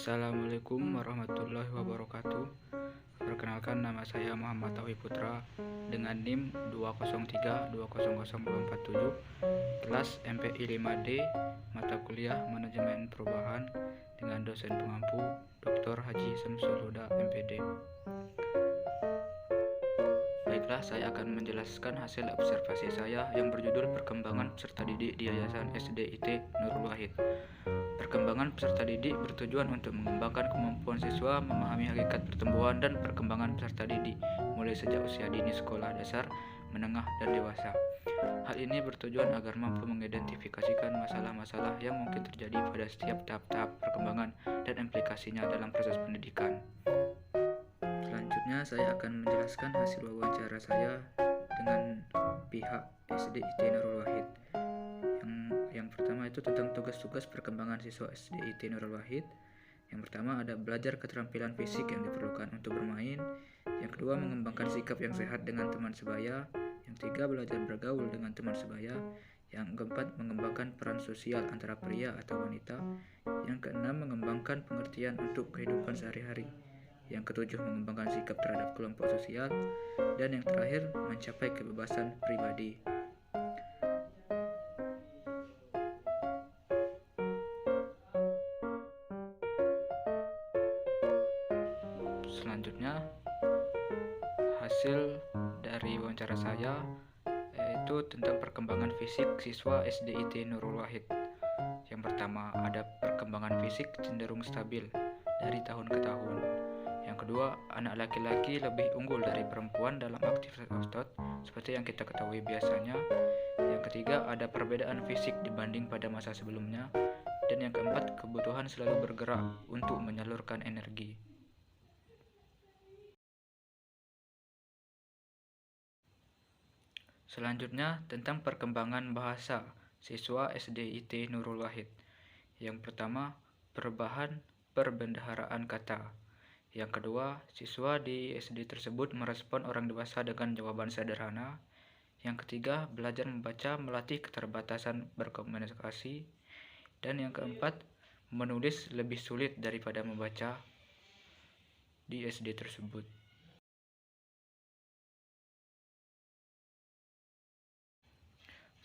Assalamualaikum warahmatullahi wabarakatuh. Perkenalkan, nama saya Muhammad Tauhid Putra dengan NIM 203200247, kelas MPI 5D, mata kuliah Manajemen Perubahan dengan dosen pengampu Dr. Haji Syamsul Huda MPD. Baiklah, saya akan menjelaskan hasil observasi saya yang berjudul Perkembangan Peserta Didik di Yayasan SDIT Nurul Wahid. Perkembangan peserta didik bertujuan untuk mengembangkan kemampuan siswa memahami hakikat pertumbuhan dan perkembangan peserta didik mulai sejak usia dini sekolah dasar, menengah, dan dewasa. Hal ini bertujuan agar mampu mengidentifikasikan masalah-masalah yang mungkin terjadi pada setiap tahap-tahap perkembangan dan implikasinya dalam proses pendidikan. Selanjutnya saya akan menjelaskan hasil wawancara saya dengan pihak SDIT Nurul Wahid. Yang pertama itu tentang tugas-tugas perkembangan siswa SDIT Nurul Wahid. Yang pertama ada belajar keterampilan fisik yang diperlukan untuk bermain. Yang kedua, mengembangkan sikap yang sehat dengan teman sebaya. Yang ketiga, belajar bergaul dengan teman sebaya. Yang keempat, mengembangkan peran sosial antara pria atau wanita. Yang keenam, mengembangkan pengertian untuk kehidupan sehari-hari. Yang ketujuh, mengembangkan sikap terhadap kelompok sosial. Dan yang terakhir, mencapai kebebasan pribadi. Selanjutnya, hasil dari wawancara saya yaitu tentang perkembangan fisik siswa SDIT Nurul Wahid. Yang pertama, ada perkembangan fisik cenderung stabil dari tahun ke tahun. Yang kedua, anak laki-laki lebih unggul dari perempuan dalam aktivitas otot seperti yang kita ketahui biasanya. Yang ketiga, ada perbedaan fisik dibanding pada masa sebelumnya. Dan yang keempat, kebutuhan selalu bergerak untuk menyalurkan energi. Selanjutnya, tentang perkembangan bahasa siswa SDIT Nurul Wahid. Yang pertama, perubahan perbendaharaan kata. Yang kedua, siswa di SD tersebut merespon orang dewasa dengan jawaban sederhana. Yang ketiga, belajar membaca melatih keterbatasan berkomunikasi. Dan yang keempat, menulis lebih sulit daripada membaca di SD tersebut.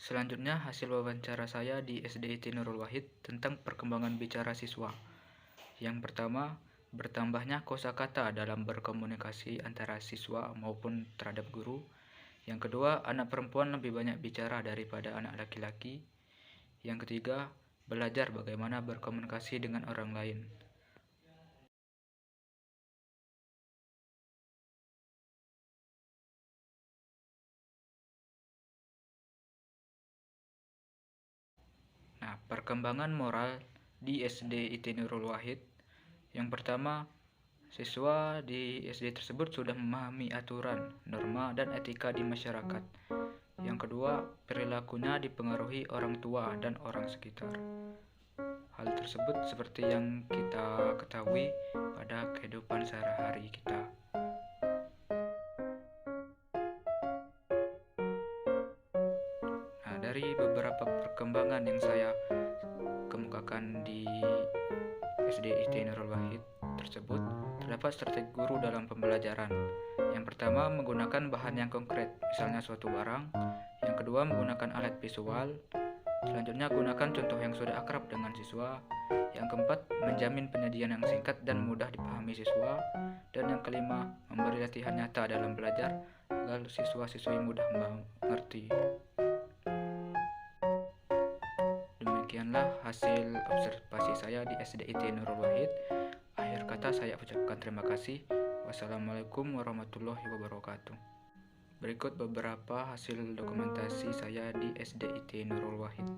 Selanjutnya, hasil wawancara saya di SDIT Nurul Wahid tentang perkembangan bicara siswa. Yang pertama, bertambahnya kosakata dalam berkomunikasi antara siswa maupun terhadap guru. Yang kedua, anak perempuan lebih banyak bicara daripada anak laki-laki. Yang ketiga, belajar bagaimana berkomunikasi dengan orang lain. Nah, perkembangan moral di SDIT Nurul Wahid. Yang pertama, siswa di SD tersebut sudah memahami aturan, norma, dan etika di masyarakat. Yang kedua, perilakunya dipengaruhi orang tua dan orang sekitar. Hal tersebut seperti yang kita ketahui pada kehidupan sehari-hari kita. Nah, dari beberapa perkembangan yang saya kemukakan di SDIT Nurul Wahid tersebut, terdapat strategi guru dalam pembelajaran. Yang pertama, menggunakan bahan yang konkret, misalnya suatu barang. Yang kedua, menggunakan alat visual. Selanjutnya, gunakan contoh yang sudah akrab dengan siswa. Yang keempat, menjamin penyajian yang singkat dan mudah dipahami siswa. Dan yang kelima, memberi latihan nyata dalam belajar agar siswa-siswi mudah mengerti. Demikianlah hasil observasi saya di SDIT Nurul Wahid. Akhir kata saya ucapkan terima kasih. Wassalamualaikum warahmatullahi wabarakatuh. Berikut beberapa hasil dokumentasi saya di SDIT Nurul Wahid.